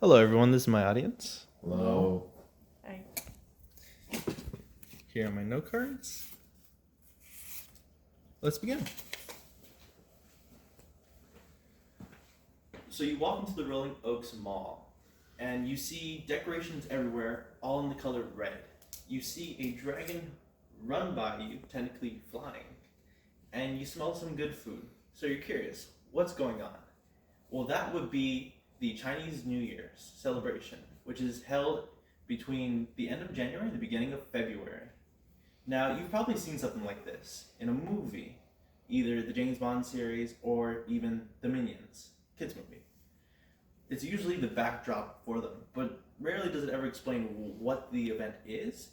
Hello, everyone. This is my audience. Hello. Hi. Here are my note cards. Let's begin. So you walk into the Rolling Oaks Mall, and you see decorations everywhere, all in the color red. You see a dragon run by you, technically flying, and you smell some good food. So you're curious, what's going on? Well, that would be the Chinese New Year's celebration, which is held between the end of January and the beginning of February. Now, you've probably seen something like this in a movie, either the James Bond series or even the Minions kids movie. It's usually the backdrop for them, but rarely does it ever explain what the event is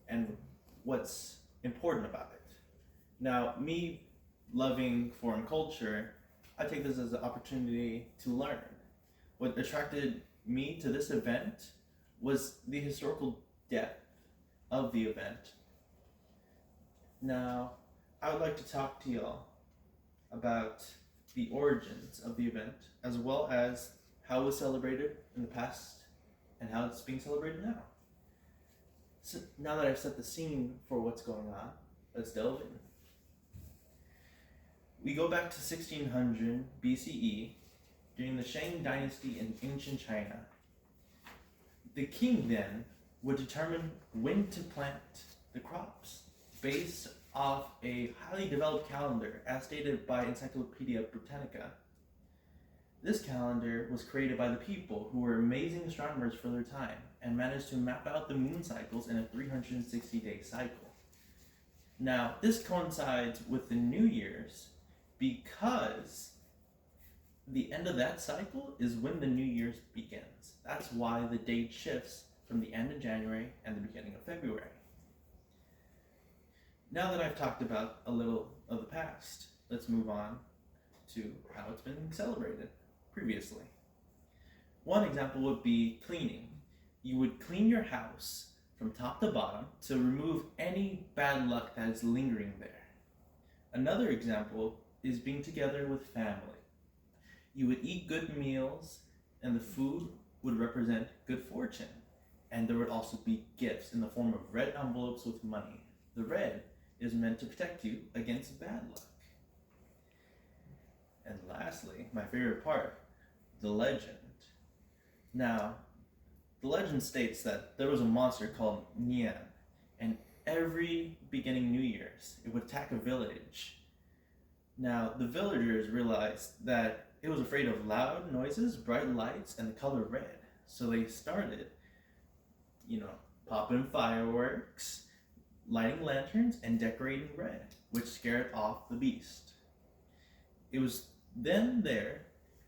and what's important about it. Now, me loving foreign culture, I take this as an opportunity to learn. What attracted me to this event was the historical depth of the event. Now, I would like to talk to y'all about the origins of the event, as well as how it was celebrated in the past and how it's being celebrated now. So now that I've set the scene for what's going on, let's delve in. We go back to 1600 BCE during the Shang dynasty in ancient China. The king then would determine when to plant the crops based off a highly developed calendar as stated by Encyclopedia Britannica. This calendar was created by the people who were amazing astronomers for their time and managed to map out the moon cycles in a 360-day cycle. Now, this coincides with the New Year's because the end of that cycle is when the New Year's begins. That's why the date shifts from the end of January and the beginning of February. Now that I've talked about a little of the past, let's move on to how it's been celebrated previously. One example would be cleaning. You would clean your house from top to bottom to remove any bad luck that is lingering there. Another example is being together with family. You would eat good meals, and the food would represent good fortune. And there would also be gifts in the form of red envelopes with money. The red is meant to protect you against bad luck. And lastly, my favorite part, the legend. Now, the legend states that there was a monster called Nian, and every beginning New Year's, it would attack a village. Now, the villagers realized that it was afraid of loud noises, bright lights, and the color red. So they started, popping fireworks, lighting lanterns, and decorating red, which scared off the beast. It was then there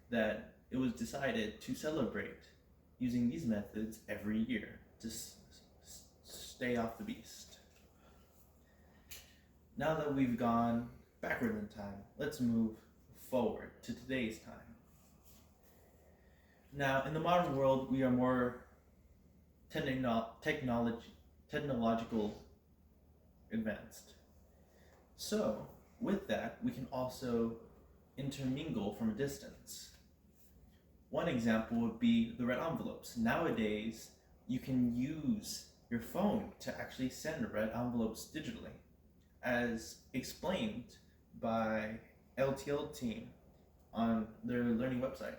that it was decided to celebrate using these methods every year to stay off the beast. Now that we've gone backward in time, let's move forward to today's time. Now, in the modern world, we are more technological advanced. So, with that, we can also intermingle from a distance. One example would be the red envelopes. Nowadays, you can use your phone to actually send red envelopes digitally, as explained by LTL team on their learning website.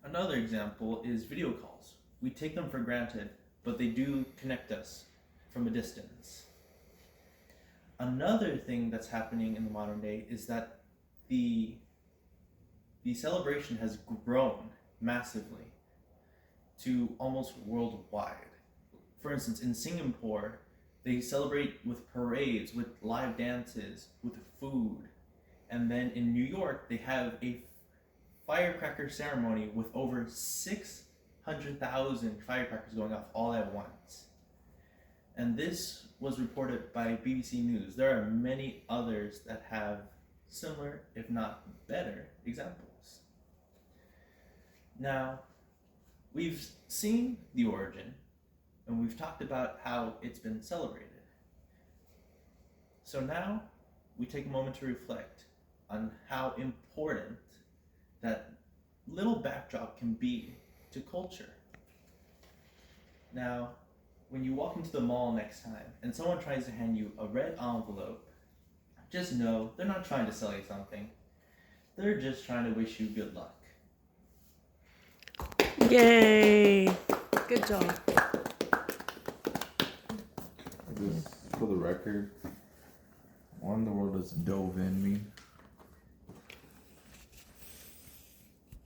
Another example is video calls. We take them for granted, but they do connect us from a distance. Another thing that's happening in the modern day is that the celebration has grown massively to almost worldwide. For instance, in Singapore, they celebrate with parades, with live dances, with food. And then in New York, they have a firecracker ceremony with over 600,000 firecrackers going off all at once. And this was reported by BBC News. There are many others that have similar, if not better, examples. Now, we've seen the origin, and we've talked about how it's been celebrated. So now, we take a moment to reflect on how important that little backdrop can be to culture. Now, when you walk into the mall next time and someone tries to hand you a red envelope, just know they're not trying to sell you something. They're just trying to wish you good luck. Yay! Good job. Just for the record, one, the world has dove in me.